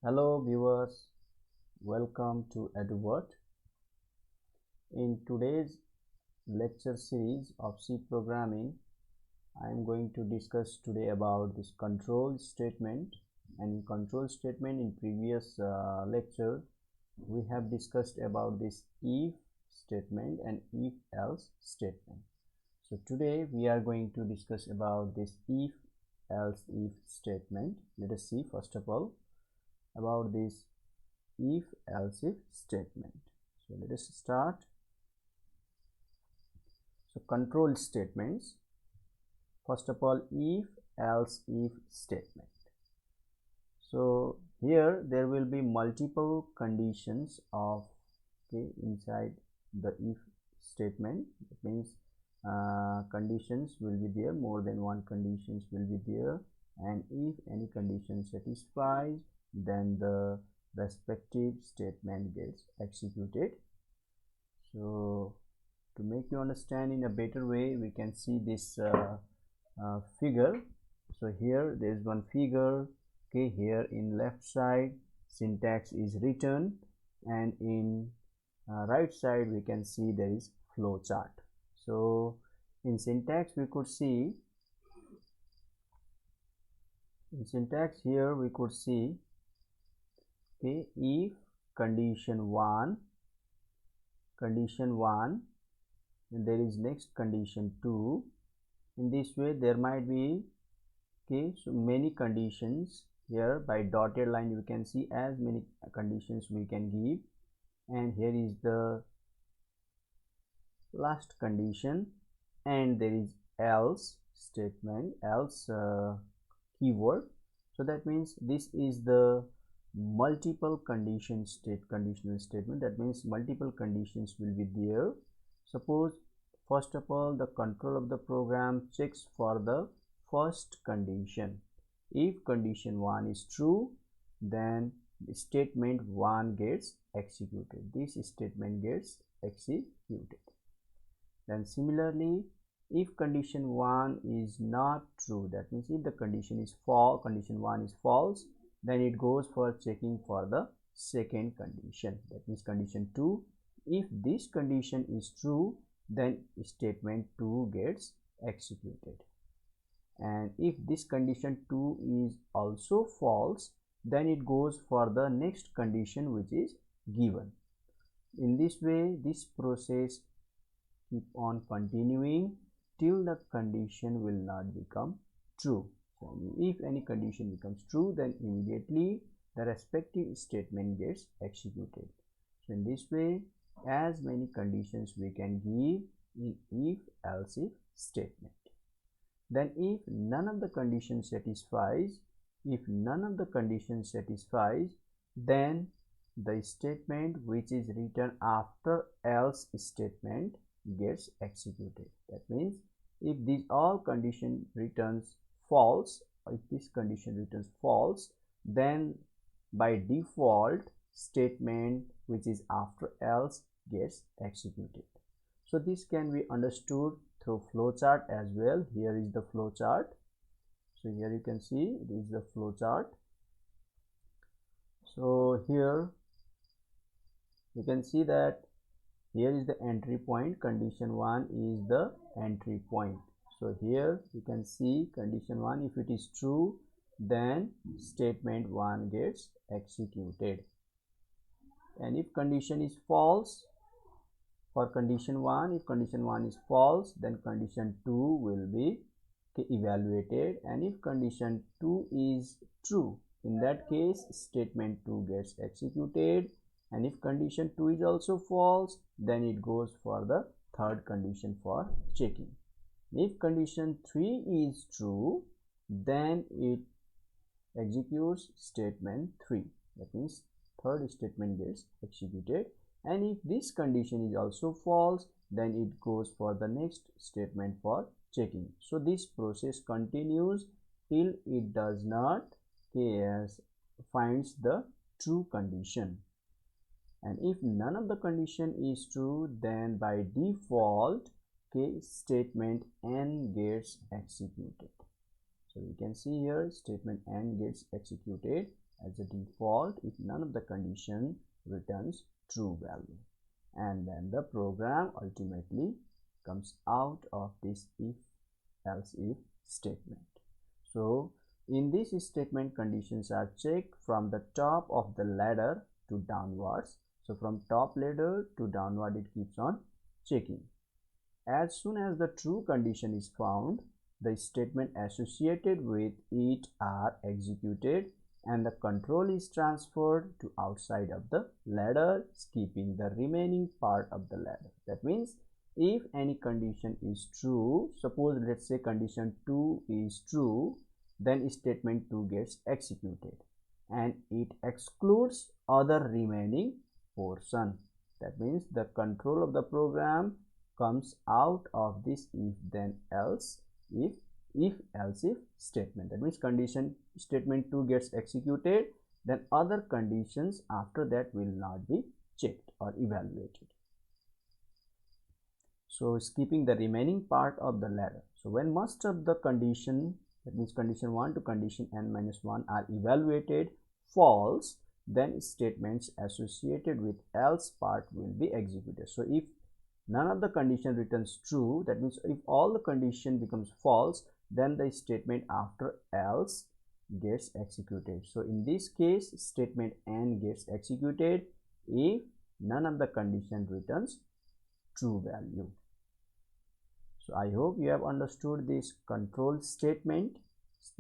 Hello viewers, welcome to Eduvert. In today's lecture series of C programming, I am going to discuss today about this control statement. And in control statement, in previous lecture we have discussed about this if statement and if else statement. So today we are going to discuss about this if else if statement. Let us see first of all about this if else if statement. So let us start. So control statements. First of all, if else if statement. So here there will be multiple conditions of inside the if statement. That means conditions will be there, more than one conditions will be there, and if any condition satisfies, then the respective statement gets executed. So to make you understand in a better way, we can see this figure. So here there is one figure. Okay, here in left side syntax is written, and in right side we can see there is flow chart. So in syntax we could see, here we could see, okay, if condition 1, and there is next condition 2. In this way there might be so many conditions. Here by dotted line you can see as many conditions we can give, and here is the last condition, and there is else statement, else keyword. So that means this is the multiple conditional statement. That means multiple conditions will be there. Suppose first of all the control of the program checks for the first condition. If condition 1 is true, then statement 1 gets executed. This statement gets executed. Then similarly, if condition 1 is not true, that means if the condition is false, condition 1 is false, then it goes for checking for the second condition. That means condition 2. If this condition is true, then statement 2 gets executed. And if this condition 2 is also false, then it goes for the next condition which is given. In this way this process keep on continuing till the condition will not become true. So if any condition becomes true, then immediately the respective statement gets executed. So in this way, as many conditions we can give in if else if statement. Then if none of the conditions satisfies, then the statement which is written after else statement gets executed. That means if these all condition returns false, then by default statement which is after else gets executed. So this can be understood through flowchart as well. Here is the flowchart. So here you can see it is the flowchart. So here you can see that here is the entry point. Condition 1 is the entry point. So here you can see condition 1, if it is true, then statement 1 gets executed. And if condition is false, for condition 1, if condition 1 is false, then condition 2 will be evaluated, and if condition 2 is true, in that case statement 2 gets executed, and if condition 2 is also false, then it goes for the third condition for checking. If condition 3 is true, then it executes statement 3. That means third statement gets executed. And if this condition is also false, then it goes for the next statement for checking. So this process continues till it does not finds the true condition. And if none of the condition is true, then by default statement n gets executed. So we can see here statement n gets executed as a default if none of the condition returns true value, and then the program ultimately comes out of this else if statement. So in this statement, conditions are checked from the top of the ladder to downwards. So from top ladder to downward it keeps on checking. As soon as the true condition is found, the statement associated with it are executed and the control is transferred to outside of the ladder, skipping the remaining part of the ladder. That means if any condition is true, suppose let's say condition 2 is true, then statement 2 gets executed and it excludes other remaining portion. That means the control of the program comes out of this if then else if else if statement. That means condition statement 2 gets executed, then other conditions after that will not be checked or evaluated. So skipping the remaining part of the ladder. So when most of the condition, that means condition 1 to condition n-1 are evaluated false, then statements associated with else part will be executed. So if none of the condition returns true, that means if all the condition becomes false, then the statement after else gets executed. So in this case, statement n gets executed if none of the condition returns true value. So I hope you have understood this control statement,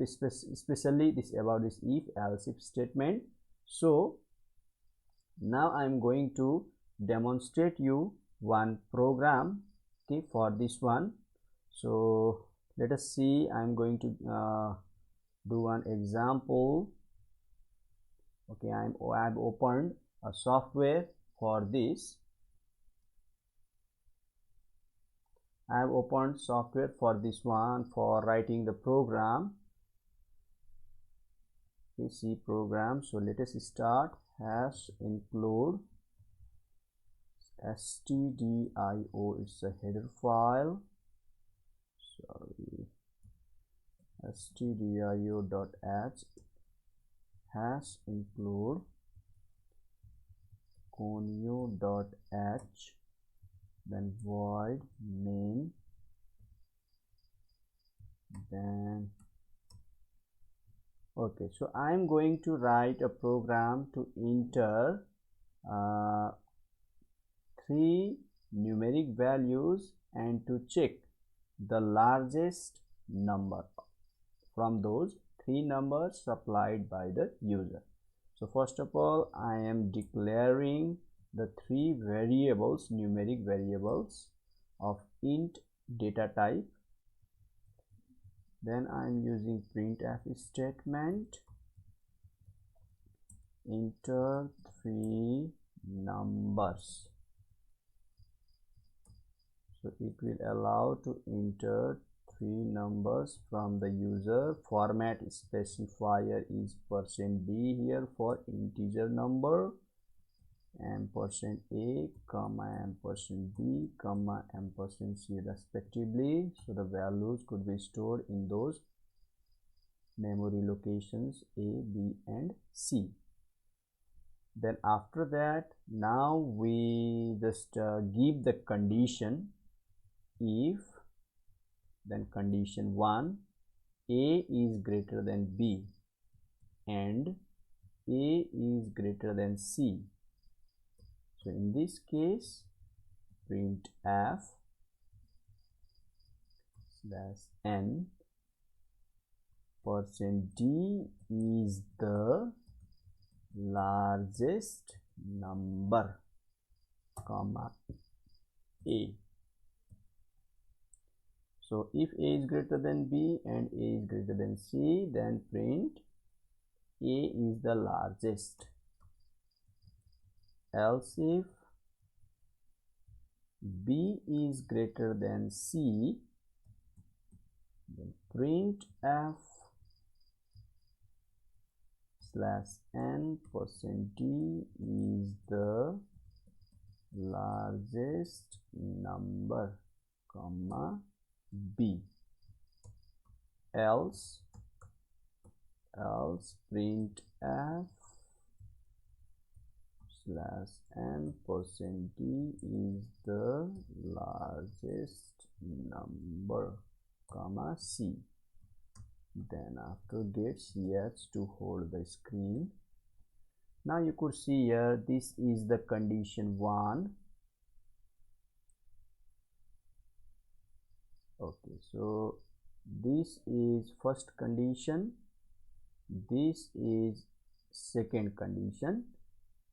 especially this about this if else if statement. So now I am going to demonstrate you one program, okay, for this one. So let us see. I am going to do one example. Okay, I have opened a software for this. I have opened software for this one for writing the program. Okay, C program. So let us start. Hash include stdio is a header file. Sorry, stdio.h hash include conio.h, then void main, then okay. So I am going to write a program to enter 3 numeric values and to check the largest number from those 3 numbers supplied by the user. So first of all, I am declaring the 3 variables, numeric variables of int data type. Then I am using printf statement, enter 3 numbers. So it will allow to enter 3 numbers from the user. Format specifier is %d here for integer number, %a, %b, %c respectively. So the values could be stored in those memory locations A, B and C. Then after that, now we just give the condition if, then condition 1, A is greater than B and A is greater than C. So in this case, printf /n %d is the largest number, comma A. So if A is greater than B and A is greater than C, then print A is the largest. Else if B is greater than C, then printf /n %d is the largest number, comma B. Else else print f slash n percent d is the largest number, comma c. Then after get ch to hold the screen. Now you could see here, this is the condition 1. Okay, so this is first condition, this is second condition,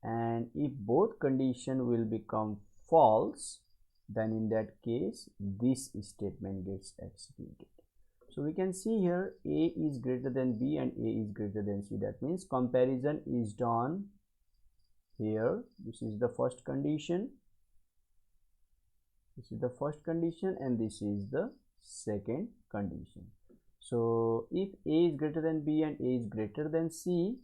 and if both condition will become false, then in that case this statement gets executed. So we can see here a is greater than b and a is greater than c. That means comparison is done here. This is the first condition, this is the first condition, and this is the second condition. So if a is greater than b and a is greater than c,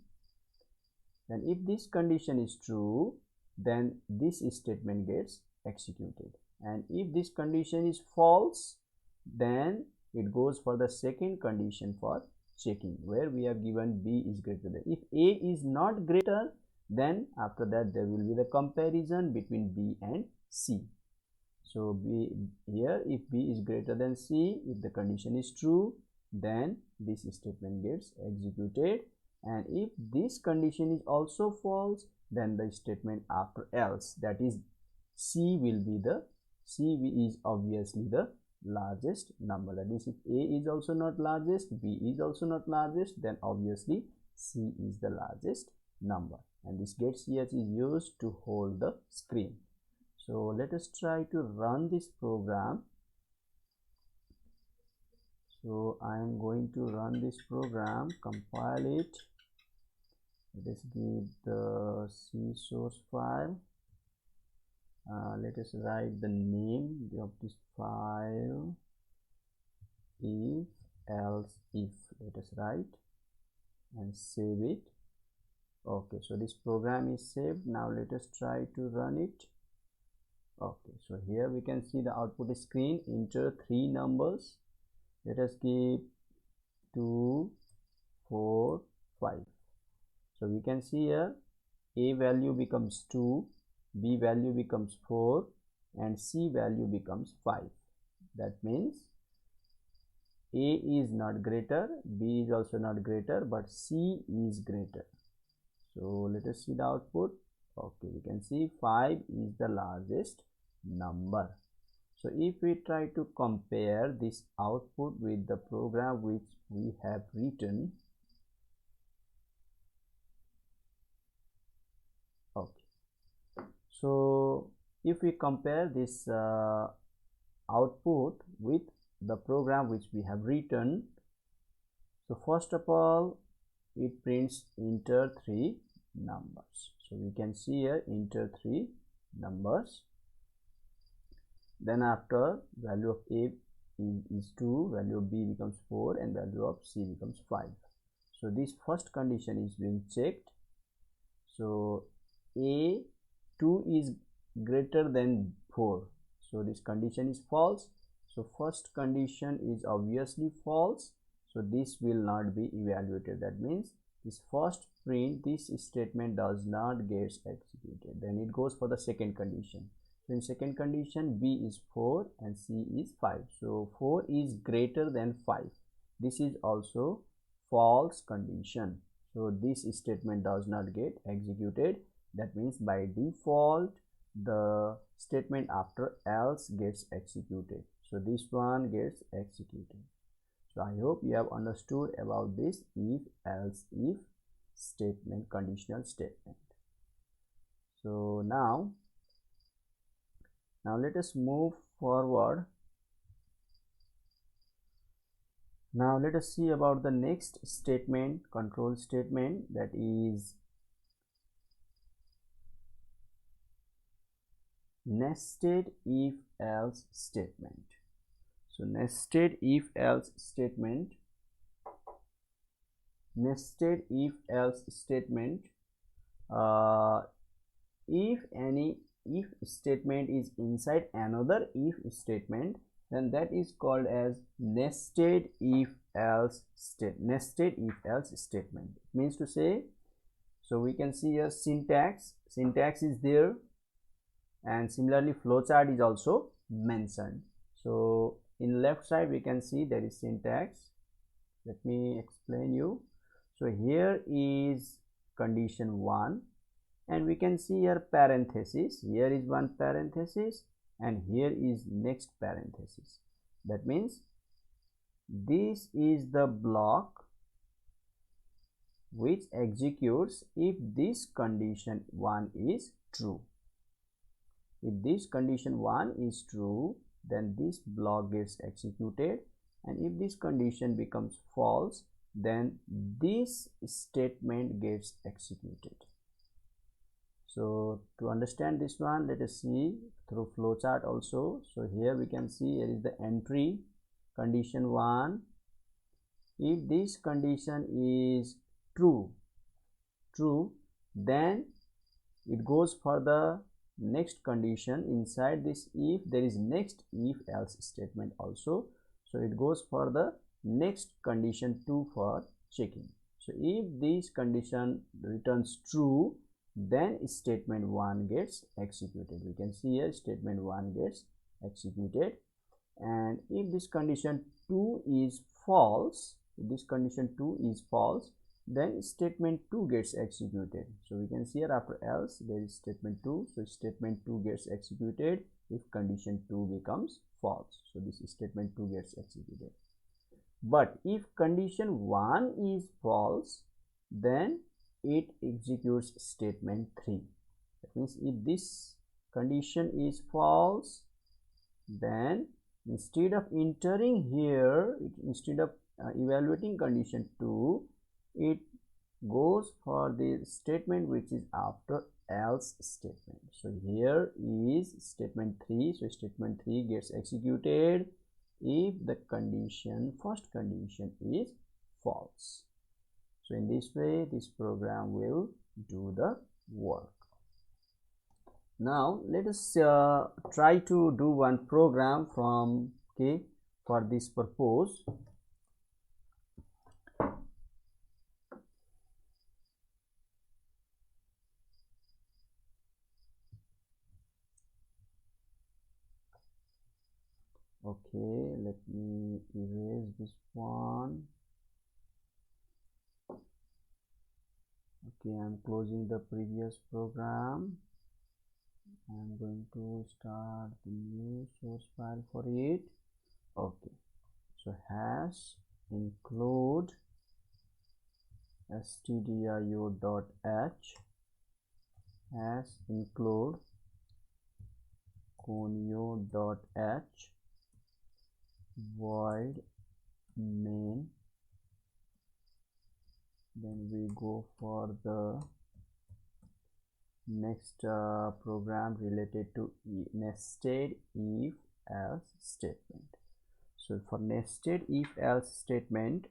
then if this condition is true, then this statement gets executed, and if this condition is false, then it goes for the second condition for checking, where we have given b is greater than. If a is not greater, then after that there will be the comparison between b and c. So b here, if b is greater than c, if the condition is true, then this statement gets executed, and if this condition is also false, then the statement after else, that is c will be the, c is obviously the largest number. That means if a is also not largest, b is also not largest, then obviously c is the largest number, and this get ch is used to hold the screen. So let us try to run this program. So I am going to run this program, compile it. Let us give the C source file. Let us write the name of this file, if else if. Let us write and save it. Okay, so this program is saved. Now let us try to run it. Okay, so here we can see the output screen. Enter 3 numbers. Let us give 2, 4, 5. So we can see here a value becomes 2, b value becomes 4, and c value becomes 5. That means a is not greater, b is also not greater, but c is greater. So let us see the output. Okay, we can see 5 is the largest number. So if we try to compare this output with the program which we have written, okay, so if we compare this output with the program which we have written, so first of all it prints enter 3 numbers. So we can see here enter 3 numbers. Then after, value of a is 2, value of b becomes 4, and value of c becomes 5. So this first condition is being checked. So a 2 is greater than 4, so this condition is false. So first condition is obviously false, so this will not be evaluated. That means this first print, this statement does not get executed. Then it goes for the second condition. So in second condition, b is 4 and c is 5. So 4 is greater than 5. This is also false condition. So this statement does not get executed. That means by default the statement after else gets executed. So this one gets executed. So I hope you have understood about this if else if statement, conditional statement. So now let us move forward. Now let us see about the next statement, control statement, that is nested if else statement. So nested if else statement, nested if else statement, if any if statement is inside another if statement, then that is called as nested if else statement. It means to say, so we can see a syntax is there, and similarly flowchart is also mentioned. So in left side we can see there is syntax. Let me explain you. So here is condition 1, and we can see here parenthesis. Here is one parenthesis and here is next parenthesis. That means this is the block which executes if this condition 1 is true. If this condition 1 is true, then this block gets executed, and if this condition becomes false, then this statement gets executed. So to understand this one, let us see through flowchart also. So here we can see here is the entry condition 1. If this condition is true, then it goes for the next condition. Inside this if, there is next if else statement also, so it goes for the next condition 2 for checking. So if this condition returns true, then statement 1 gets executed. We can see here statement 1 gets executed, and if this condition 2 is false, then statement 2 gets executed. So we can see here after else there is statement 2, so statement 2 gets executed if condition 2 becomes false. So this statement 2 gets executed. But if condition 1 is false, then it executes statement 3. That means if this condition is false, then instead of entering here, instead of evaluating condition 2, it goes for the statement which is after else statement. So here is statement 3, so statement 3 gets executed if the first condition is false. So in this way this program will do the work. Now let us try to do one program from for this purpose. Okay, let me erase this one. Okay, I'm closing the previous program. I'm going to start the new source file for it. Okay, so hash include stdio.h, hash include conio.h, void main. Then we go for the next program related to nested if else statement. So for nested if else statement,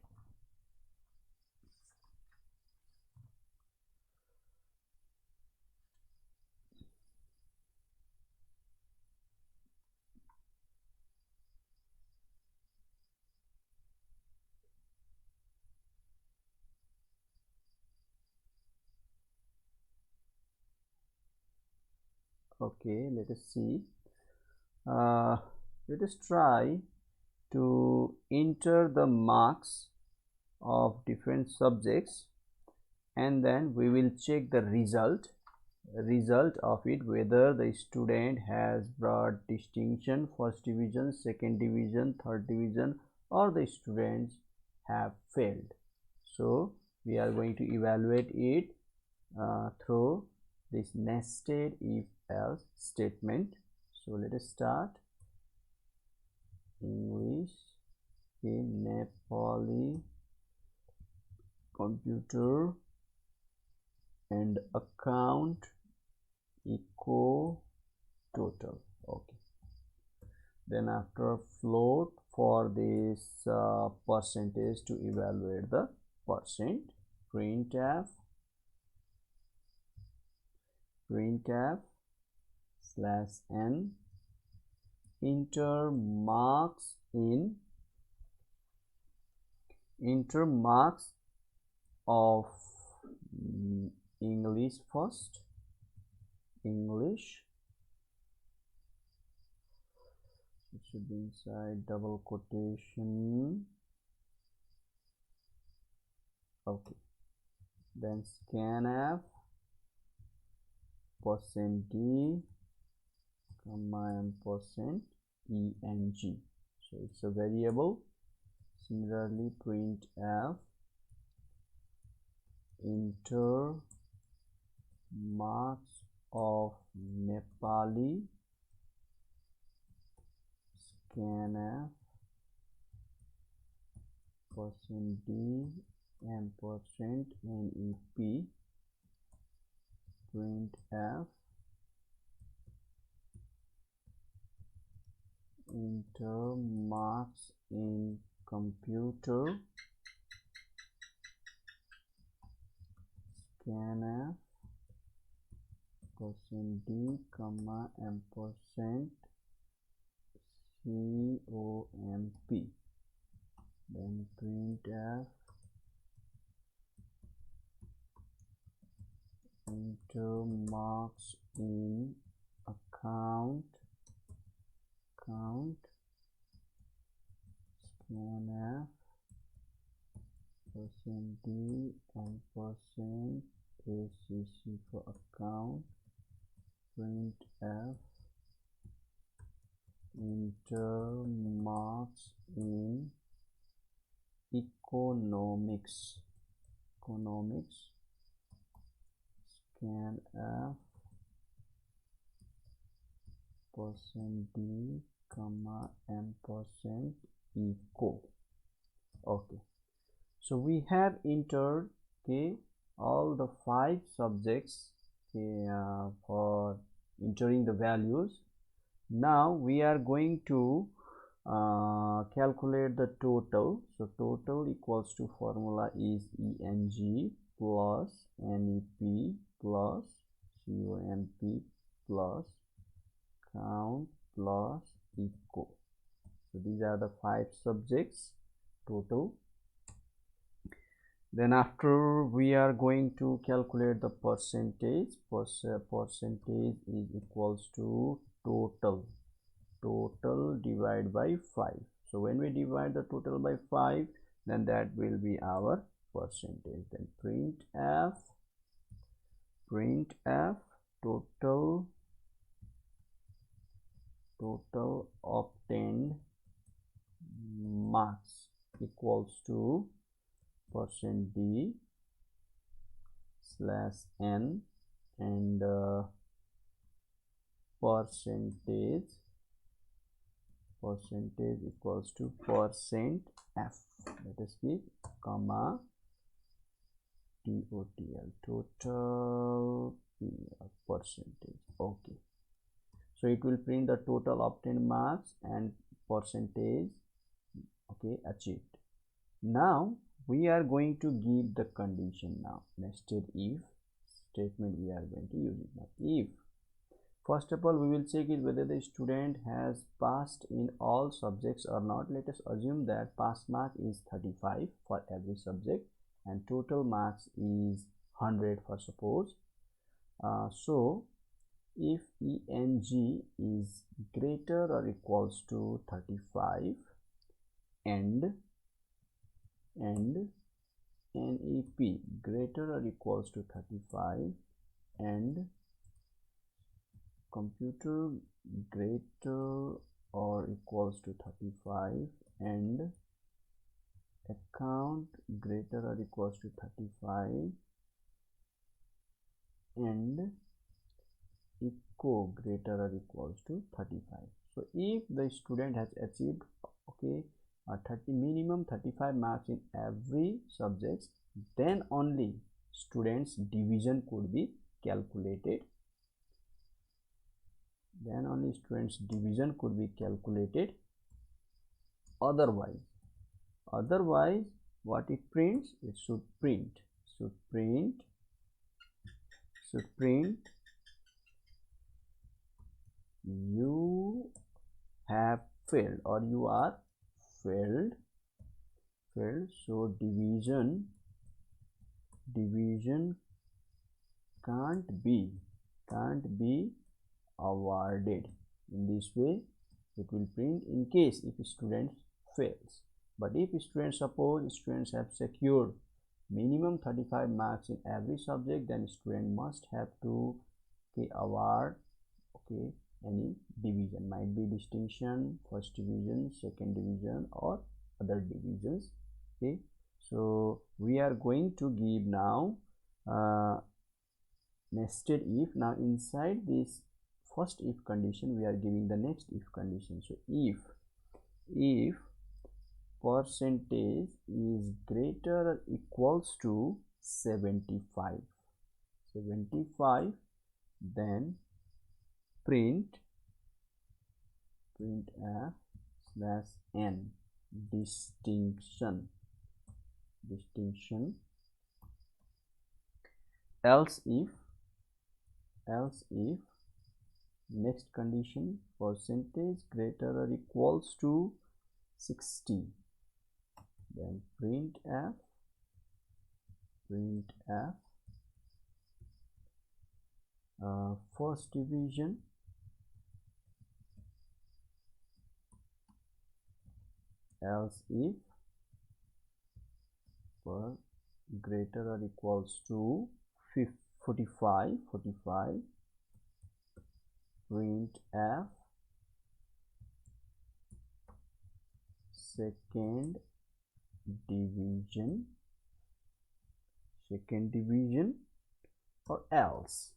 okay, let us see. Let us try to enter the marks of different subjects, and then we will check the result of it, whether the student has brought distinction, first division, second division, third division, or the students have failed. So we are going to evaluate it through this nested if else statement. So let us start. English in Nepali, computer and account echo total. Okay, then after float for this percentage to evaluate the percent, printf /n enter marks of English first. English, it should be inside double quotation. Okay, then scanf %d comma and %eng, so it's a variable. Similarly, printf enter marks of Nepali, scanf %d and %nep, printf enter marks in computer, scanf %d comma and %comp, then printf enter marks in account, scanf %d and %acc for account, printf enter marks in economics, scanf %d comma and %eco. Okay, so we have entered, okay, all the 5 subjects, okay, for entering the values. Now we are going to calculate the total. So total equals to, formula is ENG plus NEP plus COMP plus count plus eco. So these are the 5 subjects total. Then after, we are going to calculate the percentage. Percentage is equals to total divided by 5. So when we divide the total by 5, then that will be our percentage. Then printf total obtained marks equals to %d / n and percentage equals to %f, let us keep comma total percentage. Okay, so it will print the total obtained marks and percentage, okay, achieved. Now we are going to give the condition. Now nested if statement we are going to use it. Now if, first of all, we will check it whether the student has passed in all subjects or not. Let us assume that pass mark is 35 for every subject and total marks is 100 for suppose. So if ENG is greater or equals to 35 and NEP greater or equals to 35 and computer greater or equals to 35 and account greater or equals to 35 and eco greater or equals to 35. So if the student has achieved, okay, 30 minimum 35 marks in every subject, then only students division could be calculated. Otherwise what it prints, it should print you have failed or you are failed. So division can't be awarded. In this way it will print in case if student fails. But if students, suppose students have secured minimum 35 marks in every subject, then student must have to award any division, might be distinction, first division, second division, or other divisions. So we are going to give now nested if. Now inside this first if condition we are giving the next if condition. So if percentage is greater or equals to 75, then print f slash n distinction. Else if next condition percentage greater or equals to 60, then print f first division else if for greater or equals to 45, print f second division, or else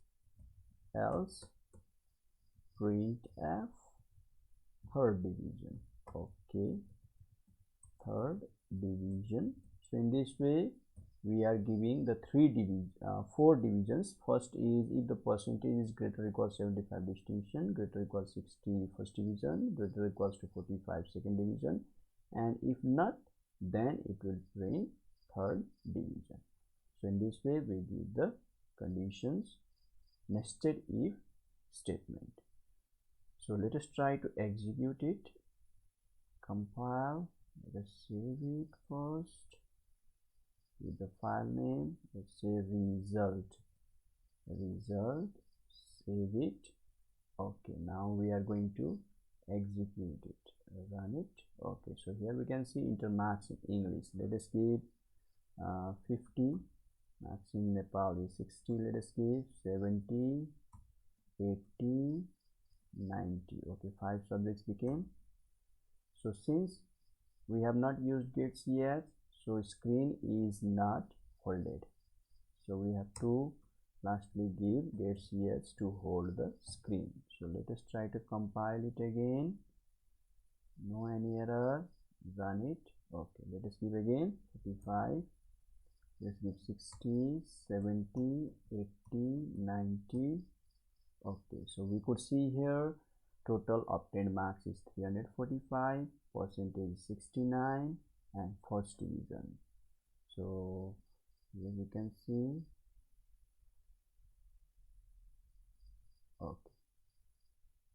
print f third division. Third division. So in this way we are giving the four divisions. First is if the percentage is greater or equals 75, distinction, greater or equals 60, first division, greater or equals to 45, second division, and if not, then it will print third division. So in this way we give the conditions nested if statement. So let us try to execute it. Compile. Let us save it first with the file name. Let's say result, save it. Okay, now we are going to execute it, run it. Okay, so here we can see enter marks in English. Let us give 50, marks in Nepali 60, let us give 70, 80, 90. Okay, 5 subjects became. So since we have not used gates yet, so screen is not holded, so we have to lastly give gates yes to hold the screen. So let us try to compile it again. No any error, run it. Okay, let us give again 45, let's give 60, 70, 80, 90. Okay, so we could see here total obtained marks is 345, percentage 69, and first division. So here we can see. Okay,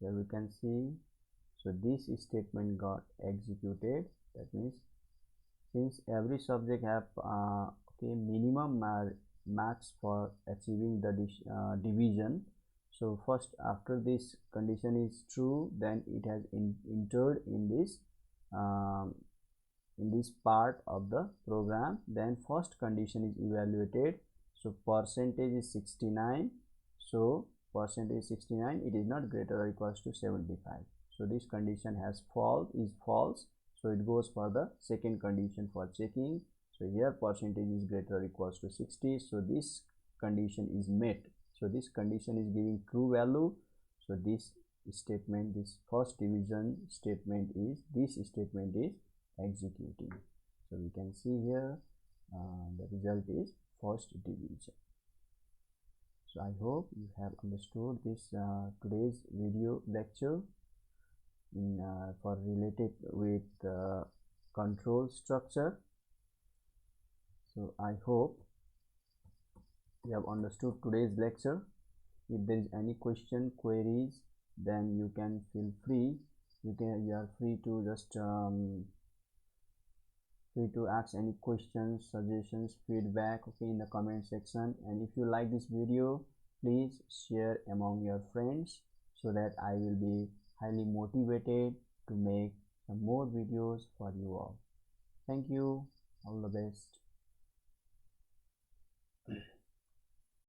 here we can see. So this statement got executed. That means since every subject have minimum marks for achieving the division, so first after this condition is true, then it has entered in this part of the program. Then first condition is evaluated. So percentage is 69, so percentage 69, it is not greater or equals to 75. So this condition is false, so it goes for the second condition for checking. So here percentage is greater or equals to 60, so this condition is met. So this condition is giving true value. So this statement, this first division statement is executing. So we can see here the result is first division. So I hope you have understood this today's video lecture for related with control structure. So I hope you have understood today's lecture. If there is any question, queries, then you can feel free you are free to just free to ask any questions, suggestions, feedback, okay, in the comment section. And if you like this video, please share among your friends so that I will be highly motivated to make some more videos for you all. Thank you. All the best.